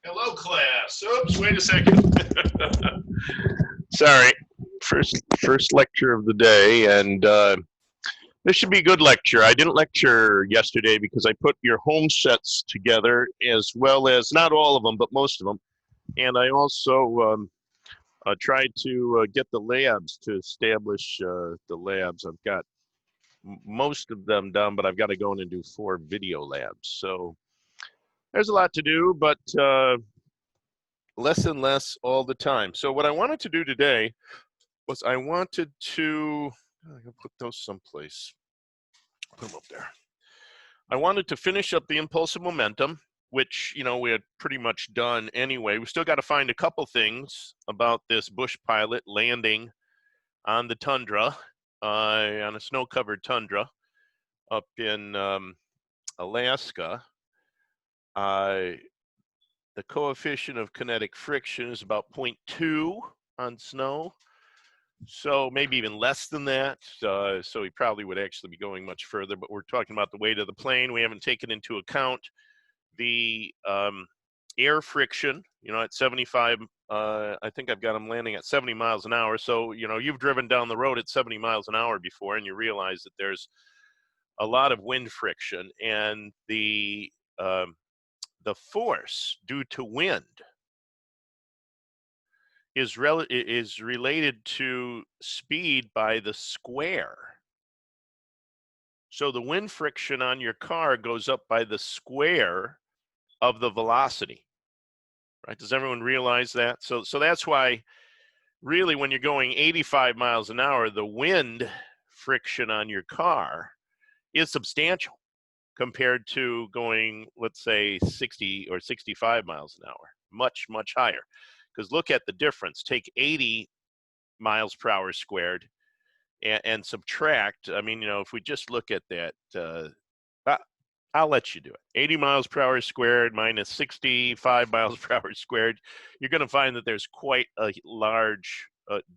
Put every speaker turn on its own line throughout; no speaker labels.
Hello, class. Oops, wait a second. Sorry. First lecture of the day, and this should be a good lecture. I didn't lecture yesterday because I put your home sets together, as well as not all of them, but most of them, and I also tried to get the labs to establish the labs. I've got most of them done, but I've got to go in and do 4 video labs. So there's a lot to do, but less and less all the time. So what I wanted to do today was I wanted to put those someplace. Put them up there. I wanted to finish up the impulsive momentum, which we had pretty much done anyway. We still got to find a couple things about this bush pilot landing on the tundra, on a snow-covered tundra up in Alaska. The coefficient of kinetic friction is about 0.2 on snow, so maybe even less than that. So he probably would actually be going much further, but we're talking about the weight of the plane. We haven't taken into account the air friction, at 75, I think I've got him landing at 70 miles an hour. So, you've driven down the road at 70 miles an hour before, and you realize that there's a lot of wind friction, and the force due to wind is related to speed by the square. So the wind friction on your car goes up by the square of the velocity, right? Does everyone realize that? So that's why really when you're going 85 miles an hour, the wind friction on your car is substantial compared to going, let's say, 60 or 65 miles an hour, much, much higher. Because look at the difference. Take 80 miles per hour squared and subtract. I mean, if we just look at that, I'll let you do it. 80 miles per hour squared minus 65 miles per hour squared, you're going to find that there's quite a large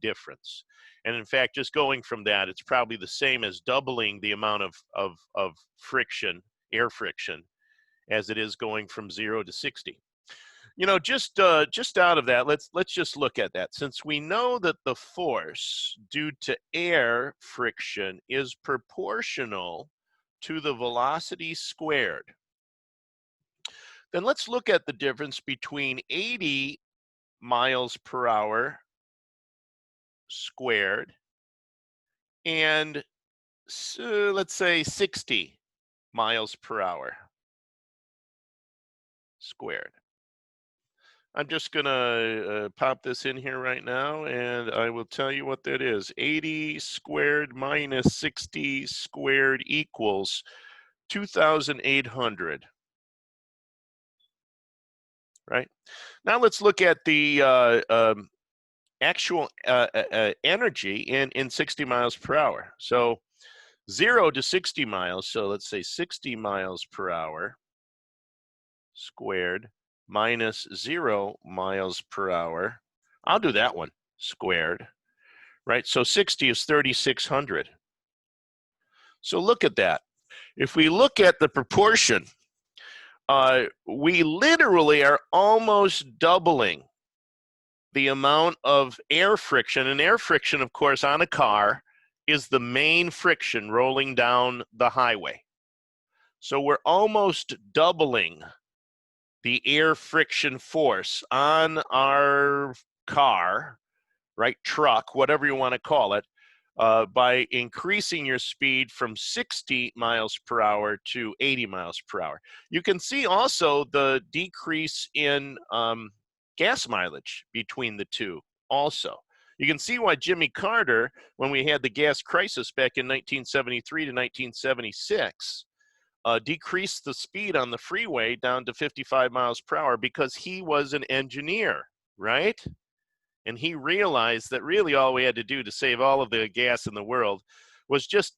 difference. And in fact, just going from that, it's probably the same as doubling the amount of friction, air friction, as it is going from 0 to 60. Just out of that, let's just look at that. Since we know that the force due to air friction is proportional to the velocity squared, then let's look at the difference between 80 miles per hour squared and let's say 60 miles per hour squared. I'm just going to pop this in here right now, and I will tell you what that is. 80 squared minus 60 squared equals 2,800. Right? Now let's look at the actual energy in 60 miles per hour. So 0 to 60 miles, so let's say 60 miles per hour squared minus 0 miles per hour. I'll do that one, squared, right? So 60 is 3,600. So look at that. If we look at the proportion, we literally are almost doubling the amount of air friction. And air friction, of course, on a car is the main friction rolling down the highway. So we're almost doubling the air friction force on our car, right, truck, whatever you want to call it, by increasing your speed from 60 miles per hour to 80 miles per hour. You can see also the decrease in gas mileage between the two also. You can see why Jimmy Carter, when we had the gas crisis back in 1973 to 1976, decreased the speed on the freeway down to 55 miles per hour because he was an engineer, right? And he realized that really all we had to do to save all of the gas in the world was just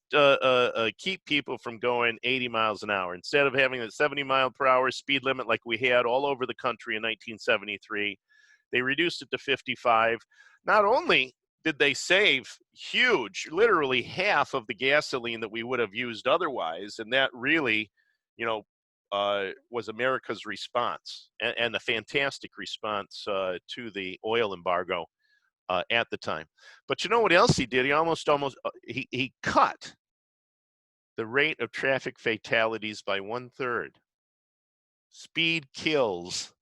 keep people from going 80 miles an hour. Instead of having a 70 mile per hour speed limit like we had all over the country in 1973, they reduced it to 55. Not only did they save huge, literally half of the gasoline that we would have used otherwise, and that really, was America's response, and the fantastic response to the oil embargo at the time. But you know what else he did? He he cut the rate of traffic fatalities by 1/3. Speed kills.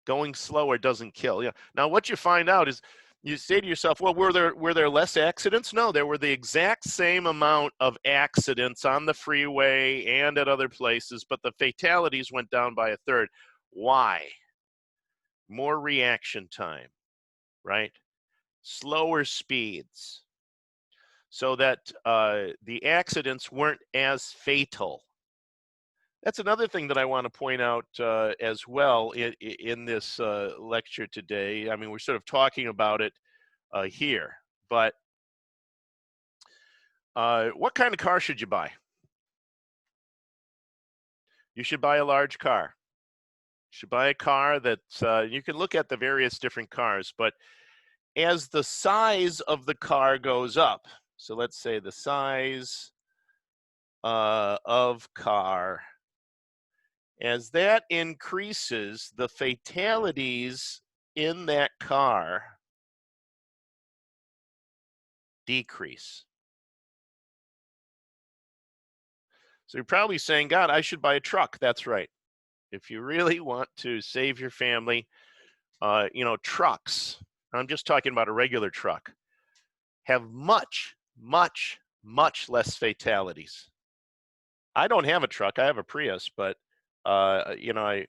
Going slower doesn't kill. Yeah. Now, what you find out is, you say to yourself, well, were there less accidents? No, there were the exact same amount of accidents on the freeway and at other places, but the fatalities went down by 1/3. Why? More reaction time, right? Slower speeds, so that the accidents weren't as fatal. That's another thing that I want to point out as well in this lecture today. I mean, we're sort of talking about it here, but what kind of car should you buy? You should buy a large car. You should buy a car that you can look at the various different cars, but as the size of the car goes up, so let's say the size of car, as that increases, the fatalities in that car decrease. So you're probably saying, God, I should buy a truck. That's right. If you really want to save your family, trucks, I'm just talking about a regular truck, have much, much, much less fatalities. I don't have a truck. I have a Prius, but I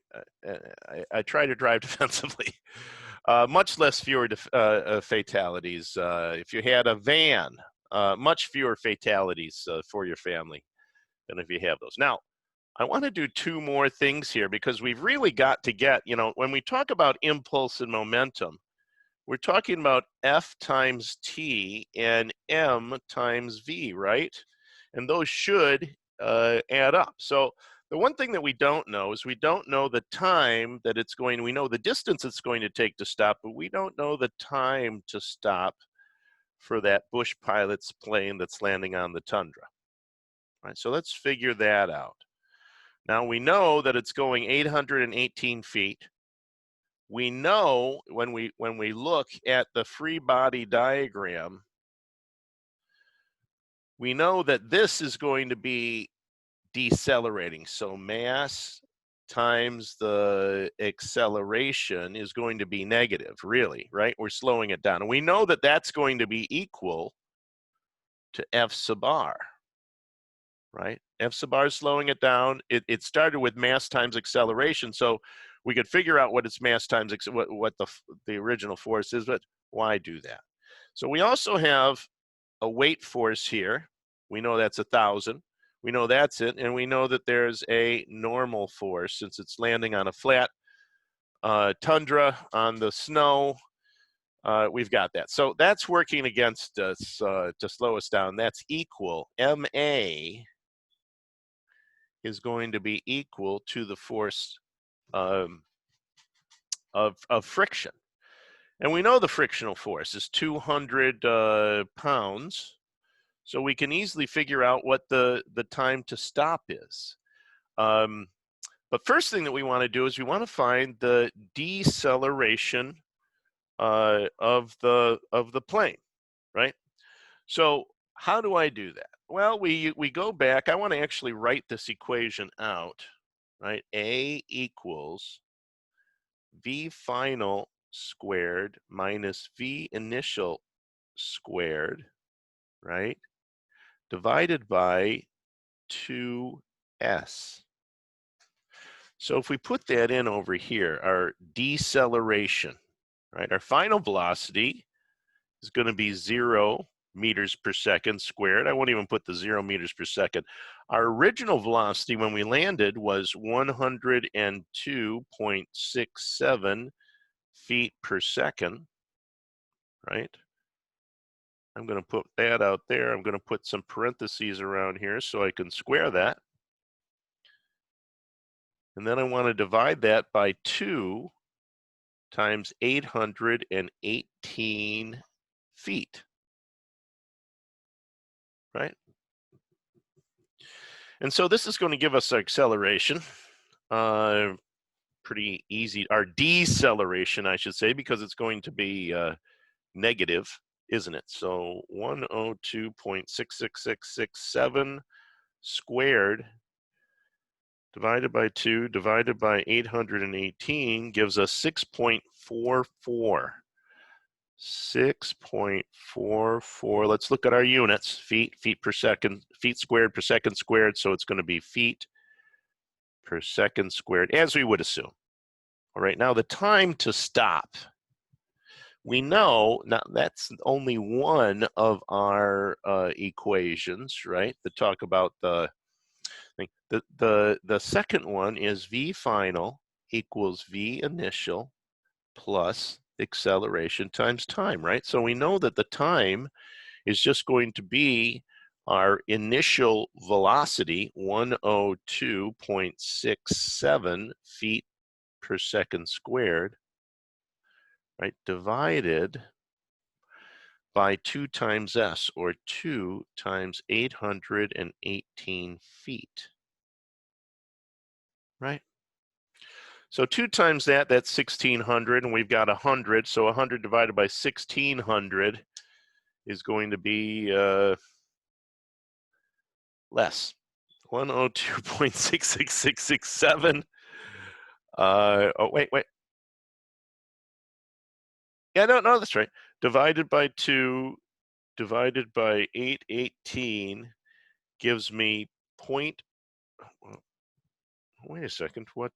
try to drive defensively. Much less fewer fatalities. If you had a van, much fewer fatalities for your family than if you have those. Now, I want to do two more things here, because we've really got to get, when we talk about impulse and momentum, we're talking about F times T and M times V, right? And those should add up. So the one thing that we don't know is, we don't know the time that it's going, we know the distance it's going to take to stop, but we don't know the time to stop for that Bush pilot's plane that's landing on the tundra. All right, so let's figure that out. Now we know that it's going 818 feet. We know when we look at the free body diagram, we know that this is going to be decelerating. So mass times the acceleration is going to be negative, really, right? We're slowing it down. And we know that that's going to be equal to F sub r, right? F sub r is slowing it down. It started with mass times acceleration, so we could figure out what its mass times what the original force is, but why do that? So we also have a weight force here. We know that's 1,000. We know that's it, and we know that there's a normal force since it's landing on a flat tundra on the snow. We've got that. So that's working against us to slow us down. That's equal. MA is going to be equal to the force of friction. And we know the frictional force is 200 pounds. So we can easily figure out what the time to stop is. But first thing that we want to do is we want to find the deceleration of the plane, right? So how do I do that? Well, we go back. I want to actually write this equation out, right? A equals V final squared minus V initial squared, right? Divided by 2s. So if we put that in over here, our deceleration, right? Our final velocity is going to be 0 meters per second squared. I won't even put the 0 meters per second. Our original velocity when we landed was 102.67 feet per second, right? I'm going to put that out there. I'm going to put some parentheses around here so I can square that. And then I want to divide that by 2 times 818 feet, right? And so this is going to give us our acceleration. Pretty easy. Our deceleration, I should say, because it's going to be negative, isn't it? So 102.66667 squared divided by 2 divided by 818 gives us 6.44. 6.44. Let's look at our units. Feet per second, feet squared per second squared. So it's going to be feet per second squared, as we would assume. All right, now the time to stop. We know now that's only one of our equations, right? To talk about the thing. The second one is V final equals V initial plus acceleration times time, right? So we know that the time is just going to be our initial velocity, 102.67 feet per second squared, right, divided by 2 times s, or 2 times 818 feet, right? So 2 times that, that's 1,600, and we've got 100, so 100 divided by 1,600 is going to be less, 102.66667. Oh, wait. Yeah, no, that's right. Divided by 2, divided by 818 gives me point. Wait a second. What?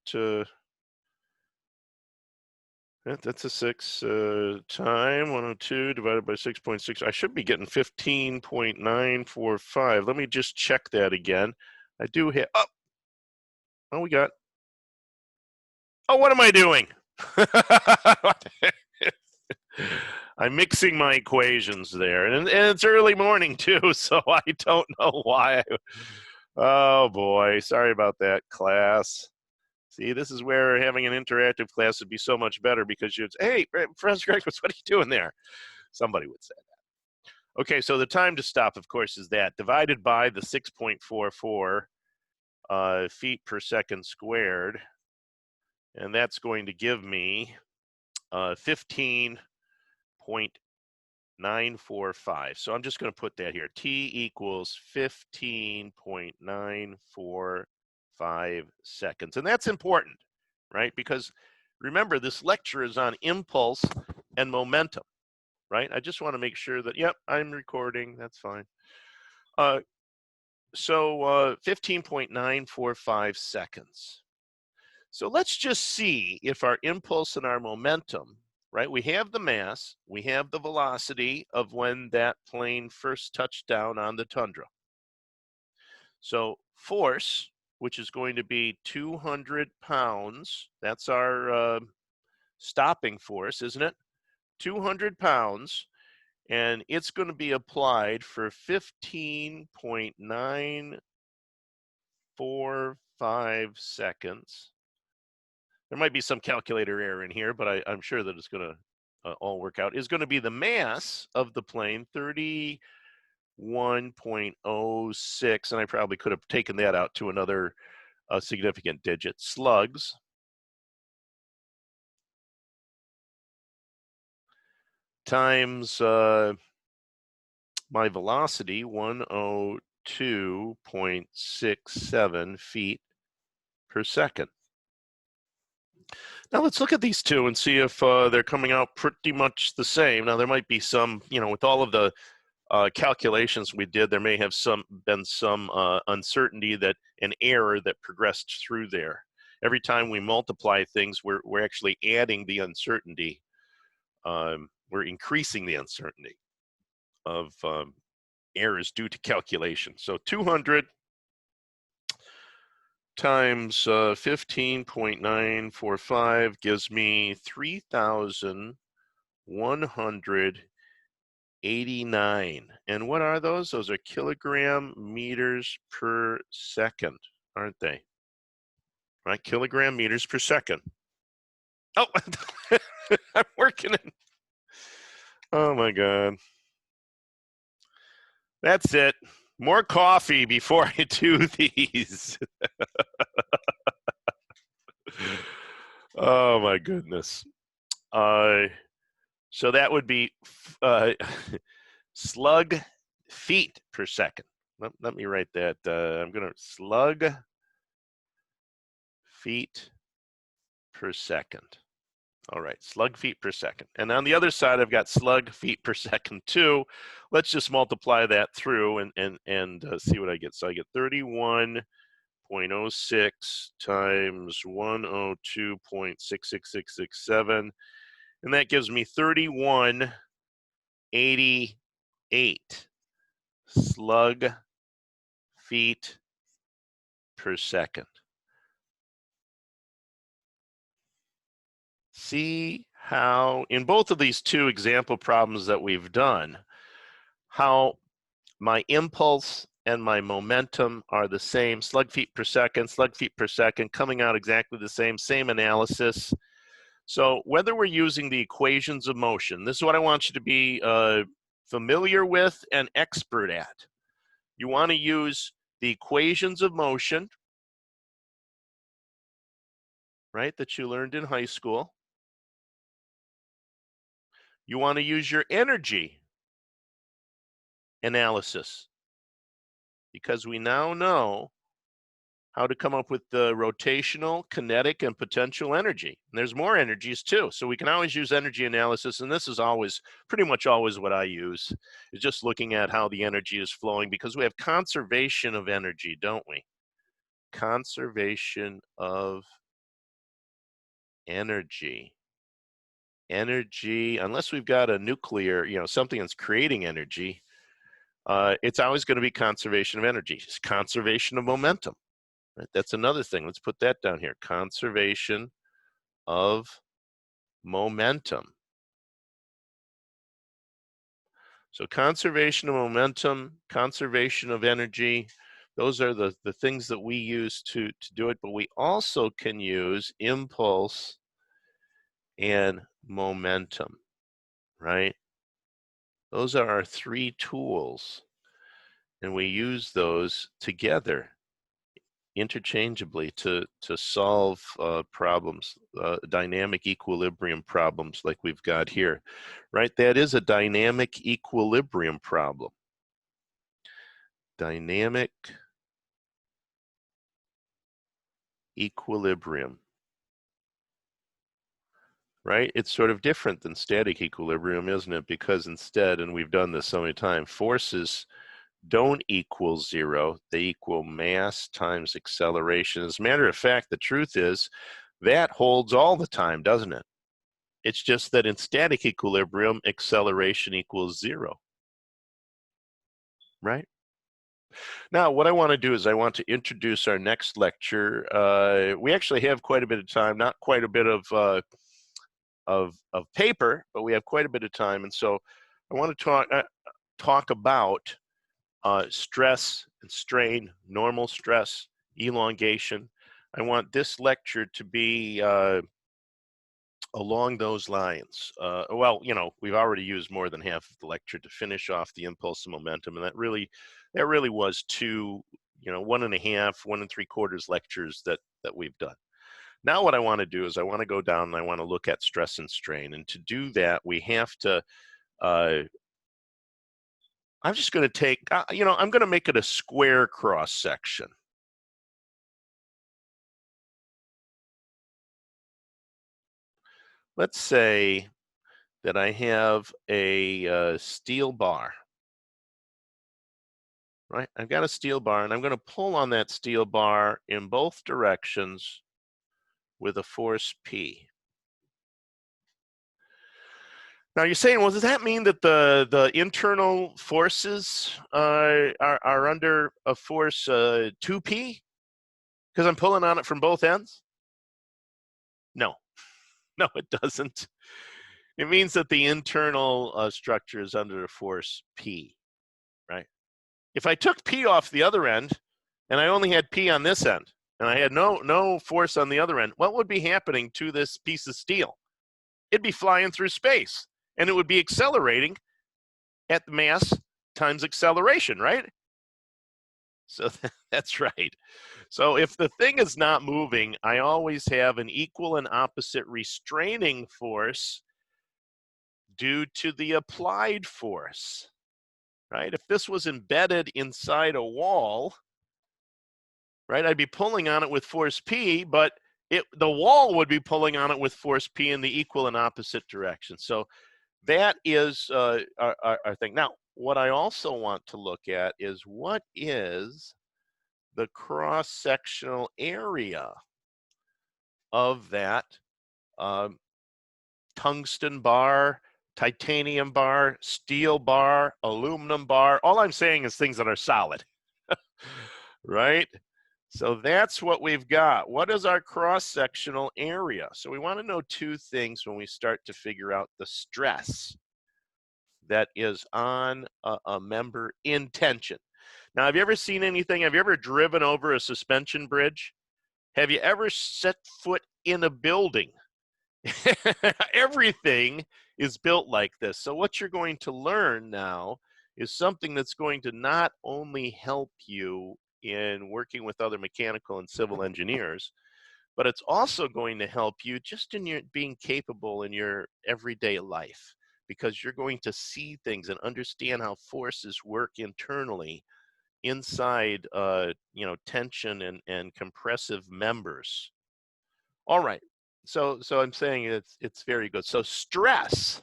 That's a 6 time 102 divided by 6.6. I should be getting 15.945. Let me just check that again. I do have. Oh, we got. Oh, what am I doing? I'm mixing my equations there, and it's early morning too, so I don't know why. Oh boy, sorry about that, class. See, this is where having an interactive class would be so much better, because you'd say, hey, Professor Greg, what are you doing there? Somebody would say that. Okay, so the time to stop, of course, is that divided by the 6.44 feet per second squared, and that's going to give me 15.945. So I'm just going to put that here. T equals 15.945 seconds. And that's important, right? Because remember, this lecture is on impulse and momentum, right? I just want to make sure that, yep, I'm recording. That's fine. So 15.945 seconds. So let's just see if our impulse and our momentum, right? We have the mass, we have the velocity of when that plane first touched down on the tundra. So force, which is going to be 200 pounds, that's our stopping force, isn't it? 200 pounds, and it's going to be applied for 15.945 seconds. There might be some calculator error in here, but I'm sure that it's going to all work out. Is going to be the mass of the plane, 31.06, and I probably could have taken that out to another significant digit. Slugs times my velocity, 102.67 feet per second. Now let's look at these two and see if they're coming out pretty much the same. Now there might be some, with all of the calculations we did, there may have been some uncertainty, that an error that progressed through there. Every time we multiply things, we're actually adding the uncertainty. We're increasing the uncertainty of errors due to calculation. So 200 times 15.945 gives me 3,189. And what are those? Those are kilogram meters per second, aren't they? Right, kilogram meters per second. Oh, I'm working in. Oh my God. That's it. More coffee before I do these. Oh my goodness. So that would be slug feet per second. Let me write that. I'm going to slug feet per second. All right, slug feet per second. And on the other side, I've got slug feet per second too. Let's just multiply that through and see what I get. So I get 31.06 times 102.66667, and that gives me 3188 slug feet per second. See how in both of these two example problems that we've done, how my impulse and my momentum are the same, slug feet per second, coming out exactly the same analysis. So whether we're using the equations of motion, this is what I want you to be familiar with and expert at. You want to use the equations of motion, right, that you learned in high school. You want to use your energy analysis, because we now know how to come up with the rotational, kinetic, and potential energy. And there's more energies too. So we can always use energy analysis. And this is always, pretty much always what I use, is just looking at how the energy is flowing, because we have conservation of energy, don't we? Conservation of energy. Energy, unless we've got a nuclear, something that's creating energy, it's always going to be conservation of energy. It's conservation of momentum. Right? That's another thing. Let's put that down here. Conservation of momentum. So conservation of momentum, conservation of energy, those are the things that we use to do it. But we also can use impulse and momentum, right? Those are our three tools. And we use those together interchangeably to solve problems, dynamic equilibrium problems like we've got here, right? That is a dynamic equilibrium problem. Dynamic equilibrium, right? It's sort of different than static equilibrium, isn't it? Because instead, and we've done this so many times, forces don't equal zero, they equal mass times acceleration. As a matter of fact, the truth is that holds all the time, doesn't it? It's just that in static equilibrium, acceleration equals zero, right? Now, what I want to do is I want to introduce our next lecture. We actually have quite a bit of time, not quite a bit of paper, but we have quite a bit of time, and so I want to talk about stress and strain, normal stress, elongation. I want this lecture to be along those lines. Well, we've already used more than half of the lecture to finish off the impulse and momentum, and that really was two, 1.5, 1 3/4 lectures that we've done. Now what I want to do is I want to go down and I want to look at stress and strain, and to do that we have to I'm just going to take, I'm going to make it a square cross section. Let's say that I have a steel bar, right? I've got a steel bar, and I'm going to pull on that steel bar in both directions with a force P. Now you're saying, well, does that mean that the internal forces are under a force 2P? Because I'm pulling on it from both ends? No, no, it doesn't. It means that the internal structure is under a force P, right? If I took P off the other end, and I only had P on this end, and I had no force on the other end, what would be happening to this piece of steel? It'd be flying through space, and it would be accelerating at the mass times acceleration, right? So that's right. So if the thing is not moving, I always have an equal and opposite restraining force due to the applied force, right? If this was embedded inside a wall, right, I'd be pulling on it with force P, but the wall would be pulling on it with force P in the equal and opposite direction. So that is our thing. Now, what I also want to look at is what is the cross-sectional area of that um, tungsten bar, titanium bar, steel bar, aluminum bar. All I'm saying is things that are solid, right? So that's what we've got. What is our cross-sectional area? So we want to know two things when we start to figure out the stress that is on a member in tension. Now, have you ever seen anything? Have you ever driven over a suspension bridge? Have you ever set foot in a building? Everything is built like this. So what you're going to learn now is something that's going to not only help you in working with other mechanical and civil engineers, but it's also going to help you just in your being capable in your everyday life, because you're going to see things and understand how forces work internally inside tension and compressive members. All right. So I'm saying it's very good. So stress,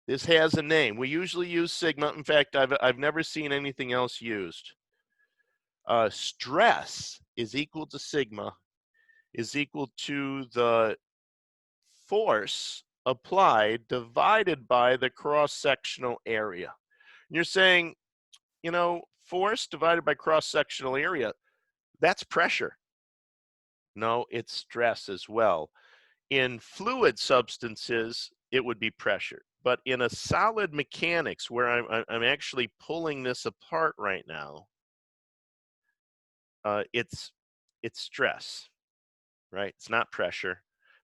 this has a name. We usually use sigma. In fact, I've never seen anything else used. Stress is equal to sigma is equal to the force applied divided by the cross-sectional area. And you're saying, force divided by cross-sectional area, that's pressure. No, it's stress as well. In fluid substances, it would be pressure. But in a solid mechanics, where I'm actually pulling this apart right now, it's stress, right? It's not pressure.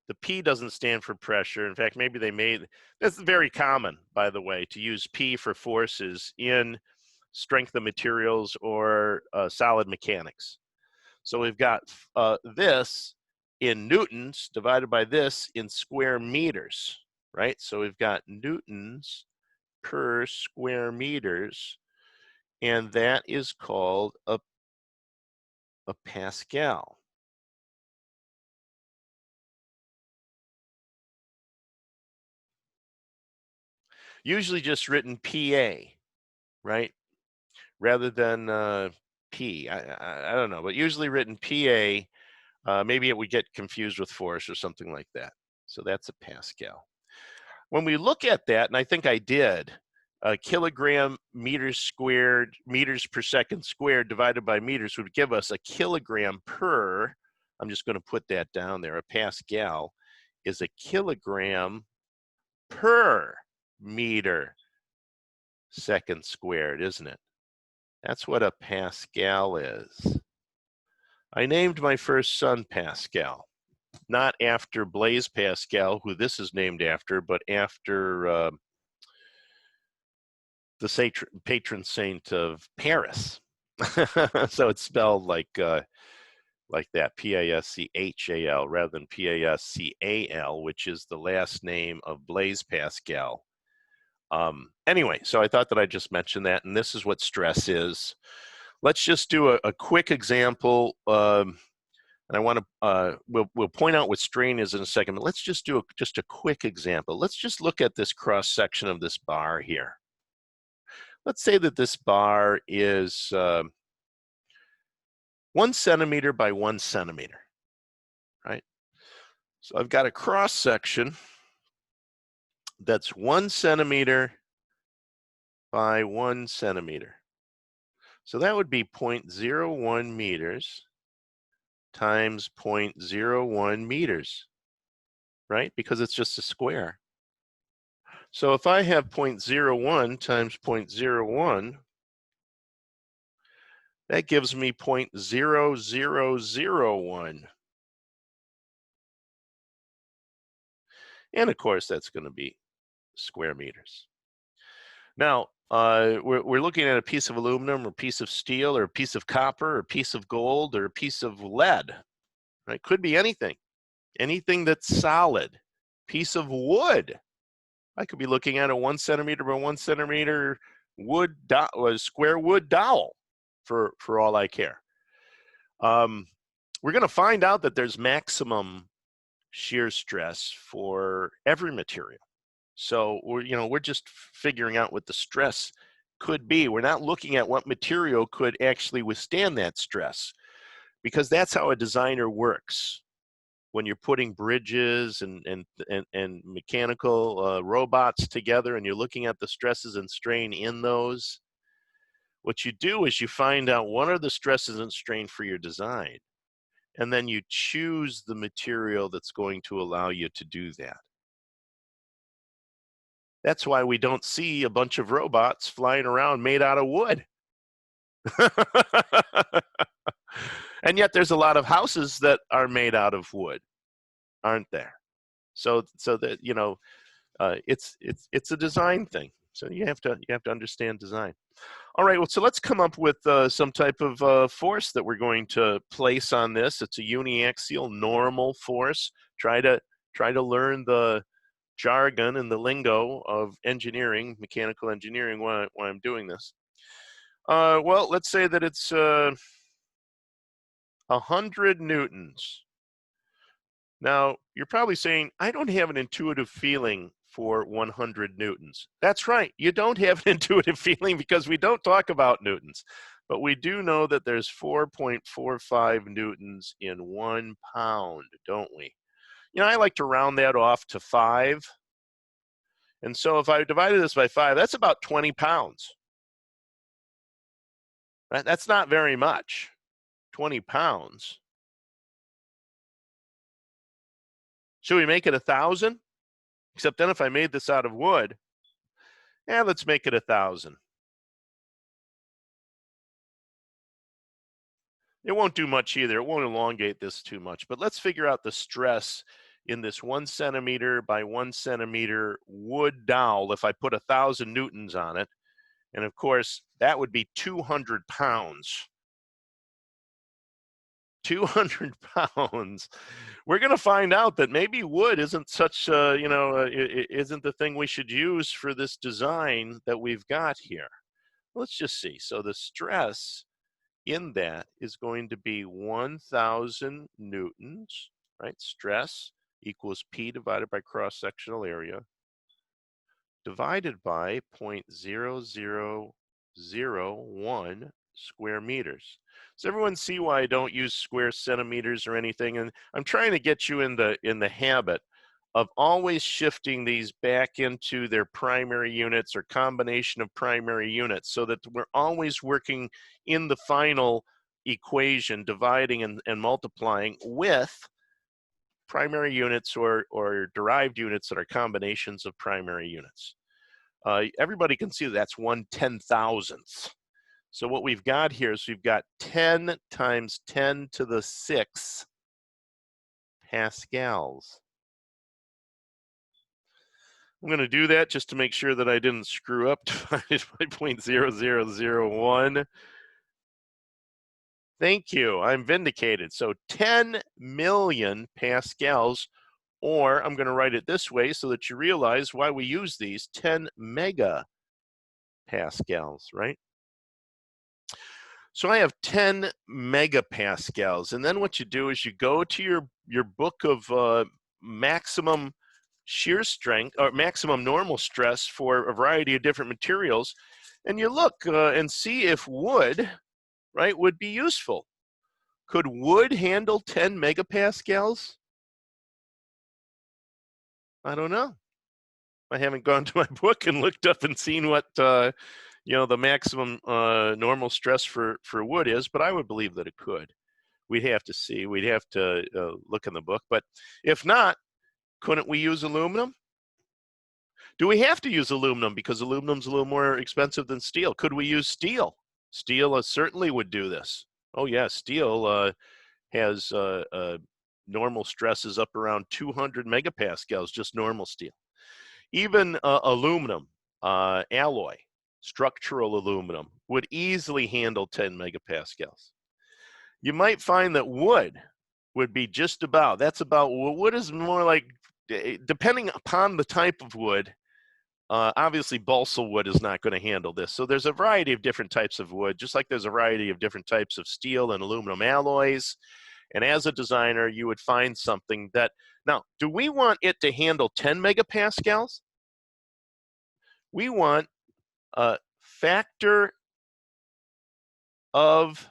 The P doesn't stand for pressure. In fact, maybe that's very common, by the way, to use P for forces in strength of materials or solid mechanics. So we've got this in newtons divided by this in square meters, right? So we've got newtons per square meters, and that is called a Pascal. Usually just written PA, right? Rather than P. I don't know, but usually written PA. Maybe it would get confused with force or something like that. So that's a Pascal. When we look at that, and I think I did, kilogram meters squared, meters per second squared divided by meters would give us a kilogram per, I'm just going to put that down there, a Pascal is a kilogram per meter second squared, isn't it? That's what a Pascal is. I named my first son Pascal, not after Blaise Pascal, who this is named after, but after the patron saint of Paris. So it's spelled like that, P-A-S-C-H-A-L, rather than P-A-S-C-A-L, which is the last name of Blaise Pascal. Anyway, so I thought that I'd just mention that, and this is what stress is. Let's just do a quick example, and I want to, we'll point out what strain is in a second, but let's just do just a quick example. Let's just look at this cross section of this bar here. Let's say that this bar is 1 centimeter by 1 centimeter, right? So I've got a cross section that's 1 centimeter by 1 centimeter. So that would be 0.01 meters times 0.01 meters, right? Because it's just a square. So if I have 0.01 times 0.01, that gives me 0.0001. And of course, that's going to be square meters. Now, we're looking at a piece of aluminum or a piece of steel or a piece of copper or a piece of gold or a piece of lead. Right? Could be anything. Anything that's solid. Piece of wood. I could be looking at a 1 centimeter by 1 centimeter wood square wood dowel for all I care. We're going to find out that there's maximum shear stress for every material. So we're just figuring out what the stress could be. We're not looking at what material could actually withstand that stress, because that's how a designer works. When you're putting bridges and mechanical robots together and you're looking at the stresses and strain in those, what you do is you find out what are the stresses and strain for your design, and then you choose the material that's going to allow you to do that. That's why we don't see a bunch of robots flying around made out of wood. And yet there's a lot of houses that are made out of wood, aren't there? So that it's a design thing. So you have to understand design. All right, well, so let's come up with some type of force that we're going to place on this. It's a uniaxial normal force. Try to learn the jargon and the lingo of engineering, mechanical engineering, while I'm doing this. Well, let's say that it's 100 newtons. Now, you're probably saying, I don't have an intuitive feeling for 100 newtons. That's right, you don't have an intuitive feeling because we don't talk about newtons. But we do know that there's 4.45 newtons in 1 pound, don't we? I like to round that off to 5. And so if I divided this by 5, that's about 20 pounds. Right? That's not very much, 20 pounds. Should we make it 1,000? Except then if I made this out of wood, let's make it 1,000. It won't do much either. It won't elongate this too much. But let's figure out the stress in this 1 centimeter by 1 centimeter wood dowel if I put 1,000 newtons on it. And of course, that would be 200 pounds. 200 pounds. We're going to find out that maybe wood isn't such, isn't the thing we should use for this design that we've got here. Let's just see. So the stress in that is going to be 1,000 newtons, right? Stress equals P divided by cross-sectional area divided by 0.0001 square meters. Does everyone see why I don't use square centimeters or anything? And I'm trying to get you in the habit of always shifting these back into their primary units or combination of primary units, so that we're always working in the final equation, dividing and multiplying with primary units or derived units that are combinations of primary units. Everybody can see that's 1/10,000th. So what we've got here is we've got 10 times 10 to the 6 pascals. I'm going to do that just to make sure that I didn't screw up, divided by 0.0001. Thank you, I'm vindicated. So 10 million pascals, or I'm going to write it this way so that you realize why we use these, 10 megapascals, right? So I have 10 megapascals, and then what you do is you go to your book of maximum shear strength or maximum normal stress for a variety of different materials, and you look and see if wood, right, would be useful. Could wood handle 10 megapascals? I don't know. I haven't gone to my book and looked up and seen what the maximum normal stress for wood is, but I would believe that it could. We'd have to see. We'd have to look in the book. But if not, couldn't we use aluminum? Do we have to use aluminum because aluminum's a little more expensive than steel? Could we use steel? Steel certainly would do this. Oh yeah, steel has normal stresses up around 200 megapascals, just normal steel. Even aluminum alloy, structural aluminum, would easily handle 10 megapascals. You might find that wood would be just about, that's about, wood is more like, depending upon the type of wood, obviously balsa wood is not going to handle this. So there's a variety of different types of wood, just like there's a variety of different types of steel and aluminum alloys. And as a designer, you would find something that, now, do we want it to handle 10 megapascals? We want a factor of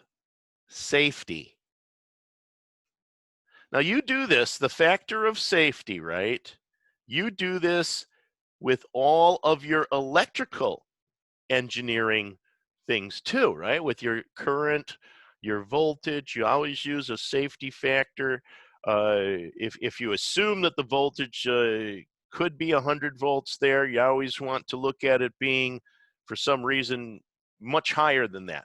safety. Now you do this, the factor of safety, right? You do this with all of your electrical engineering things too, right? With your current, your voltage, you always use a safety factor. If you assume that the voltage could be 100 volts there, you always want to look at it being, for some reason, much higher than that,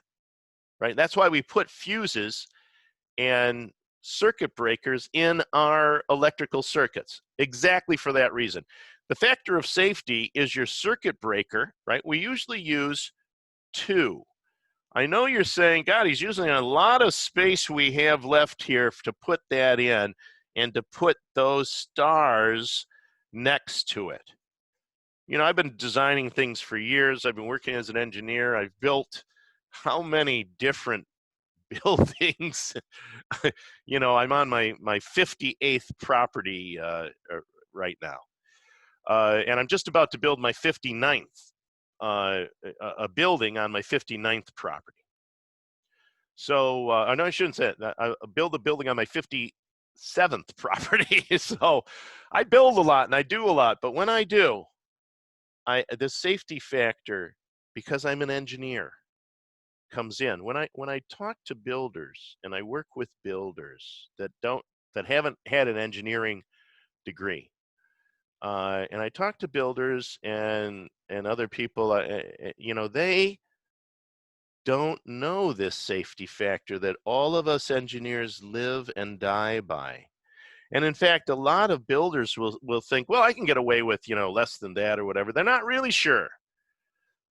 right? That's why we put fuses and circuit breakers in our electrical circuits, exactly for that reason. The factor of safety is your circuit breaker, right? We usually use 2. I know you're saying, God, he's using a lot of space we have left here to put that in and to put those stars next to it. You know, I've been designing things for years. I've been working as an engineer. I've built how many different buildings? You know, I'm on my 58th property right now. And I'm just about to build my 59th, a building on my 59th property. So, I know I shouldn't say it. I build a building on my 57th property. So I build a lot and I do a lot. But when I do, the safety factor, because I'm an engineer, comes in. When I talk to builders and I work with builders that haven't had an engineering degree, and I talk to builders and other people, you know, they don't know this safety factor that all of us engineers live and die by. And in fact, a lot of builders will think, well, I can get away with, you know, less than that or whatever. They're not really sure.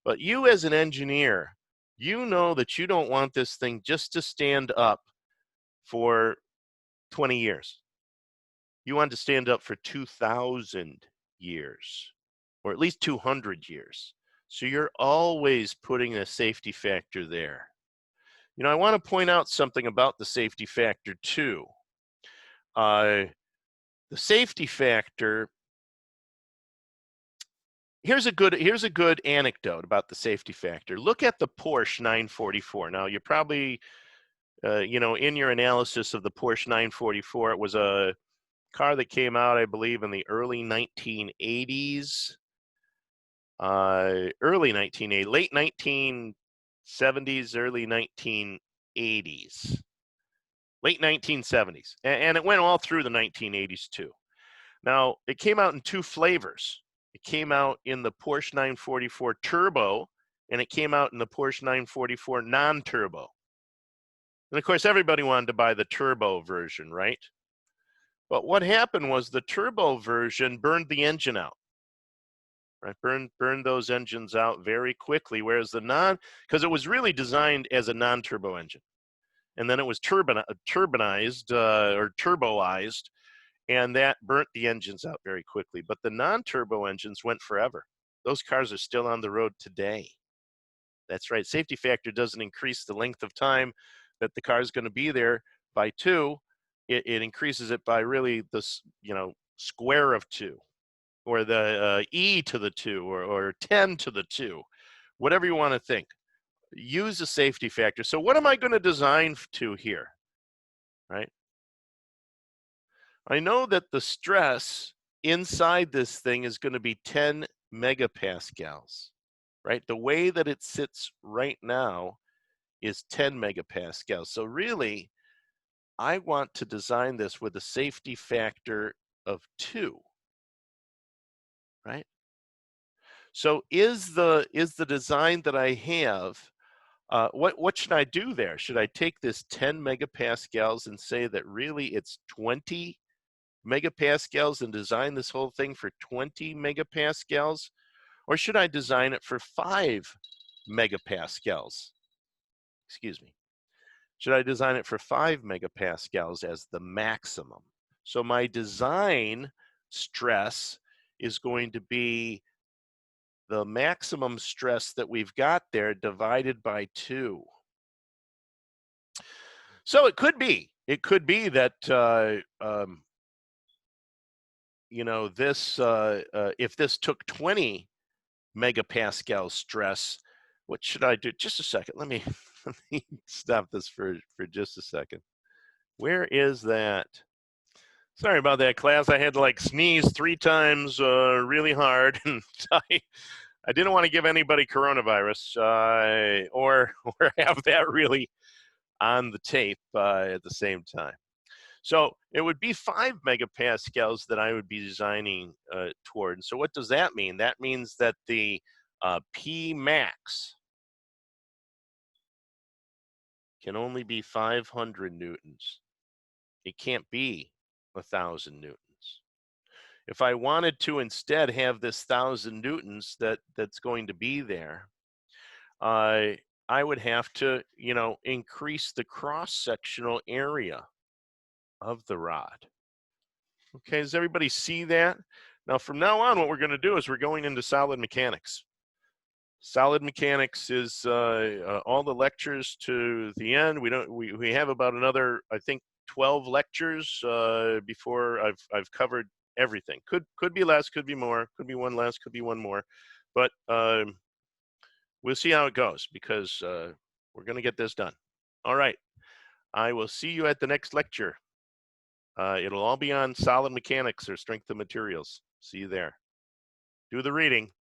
But you as an engineer, you know that you don't want this thing just to stand up for 20 years. You want to stand up for 2,000 years, or at least 200 years. So you're always putting a safety factor there. You know, I want to point out something about the safety factor too. The safety factor, here's a good anecdote about the safety factor. Look at the Porsche 944. Now, you're probably, you know, in your analysis of the Porsche 944, it was a car that came out, I believe, in the early 1980s, late 1970s, early 1980s, late 1970s, and it went all through the 1980s too. Now, it came out in 2 flavors. It came out in the Porsche 944 Turbo, and it came out in the Porsche 944 non-turbo. And of course, everybody wanted to buy the turbo version, right? But what happened was the turbo version burned the engine out, right? Burned those engines out very quickly, whereas the because it was really designed as a non-turbo engine. And then it was turbinized or turboized, and that burnt the engines out very quickly. But the non-turbo engines went forever. Those cars are still on the road today. That's right. Safety factor doesn't increase the length of time that the car is going to be there by 2. It increases it by really the, you know, square of 2, or the e to the 2, or 10 to the 2, whatever you want to think. Use a safety factor. So what am I going to design to here, right? I know that the stress inside this thing is going to be 10 megapascals, right? The way that it sits right now is 10 megapascals. So really, I want to design this with a safety factor of 2, right? So is the design that I have, what should I do there? Should I take this 10 megapascals and say that really it's 20 megapascals and design this whole thing for 20 megapascals? Or should I design it for 5 megapascals? Excuse me. Should I design it for 5 megapascals as the maximum? So my design stress is going to be the maximum stress that we've got there divided by 2. So it could be that this if this took 20 megapascal stress, what should I do? Just a second. Let me let me stop this for just a second. Where is that? Sorry about that, class. I had to like sneeze 3 times really hard, and I didn't want to give anybody coronavirus or have that really on the tape at the same time. So it would be 5 megapascals that I would be designing toward. So what does that mean? That means that the P max can only be 500 newtons. It can't be 1,000 newtons. If I wanted to instead have this 1,000 newtons that's going to be there, I would have to, increase the cross-sectional area of the rod. Okay, does everybody see that? Now, from now on, what we're going to do is we're going into solid mechanics. Solid mechanics is all the lectures to the end. We have about another, I think, 12 lectures before I've covered everything. Could be less, could be more, could be one less, could be one more, but we'll see how it goes because we're going to get this done. All right, I will see you at the next lecture. It'll all be on solid mechanics or strength of materials. See you there. Do the reading.